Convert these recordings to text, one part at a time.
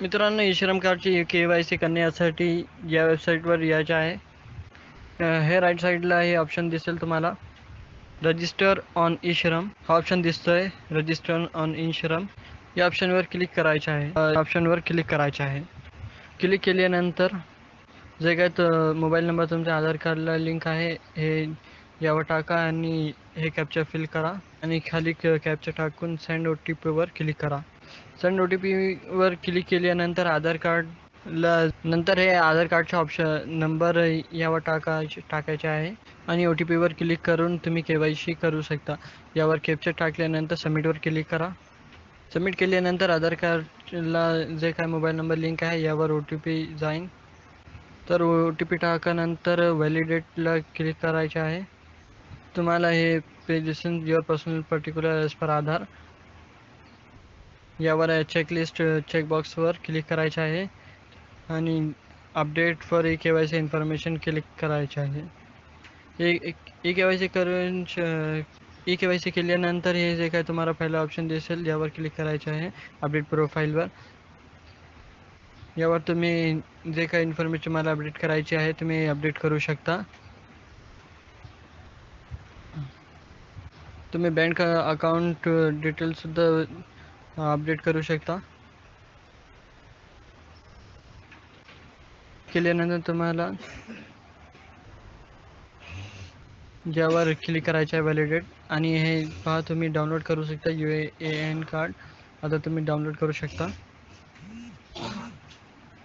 मित्रांनो, ई श्रम कार्डची KYC करण्यासाठी या वेबसाईटवर यायचे आहे. हे राईट साईडला हे ऑप्शन दिसेल तुम्हाला, रजिस्टर ऑन ई श्रम हा ऑप्शन दिसतोय. रजिस्टर ऑन ई श्रम या ऑप्शनवर क्लिक करायचे आहे. क्लिक केल्यानंतर जे काय मोबाईल नंबर तुमच्या आधार कार्डला लिंक आहे हे यावर टाका आणि हे कॅप्चा फिल करा आणि खाली कॅप्चा टाकून सेंड OTPवर क्लिक करा. सेंड OTPवर क्लिक केल्यानंतर हे आधार कार्डचा ऑप्शन नंबर यावर टाकायचे आहे आणि OTPवर क्लिक करून तुम्ही KYC करू शकता. यावर कॅप्चा टाकल्यानंतर सबमिटवर क्लिक करा. सबमिट केल्यानंतर आधार कार्डला जे काय मोबाईल नंबर लिंक आहे यावर OTP जाईन. तर OTP टाकल्यानंतर व्हॅलिडेटला क्लिक करायचे आहे. तुम्हाला हे पेज दिसेल, your personal particular as per Aadhaar. यावर चेकलिस्ट चेकबॉक्सवर क्लिक करायचे आहे आणि update for KYC information click करायचे आहे. KYC केल्यानंतर हे जे काय तुम्हाला पहिला ऑप्शन दिसेल यावर क्लिक करायचे आहे, अपडेट प्रोफाईलवर. यावर तुम्ही जे काही इन्फॉर्मेशन मला अपडेट करायची आहे तुम्ही अपडेट करू शकता. तुम्ही बँक अकाउंट डिटेल्ससुद्धा अपडेट करू शकता. केल्यानंतर तुम्हाला ज्यावर क्लिक करायचे आहे व्हॅलिडेट आणि हे पहा तुम्ही डाउनलोड करू शकता UAN कार्ड. आता तुम्ही डाउनलोड करू शकता.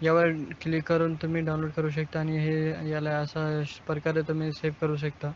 यावर क्लिक करून तुम्ही डाउनलोड करू शकता आणि हे याला अशा प्रकारे तुम्ही सेव्ह करू शकता.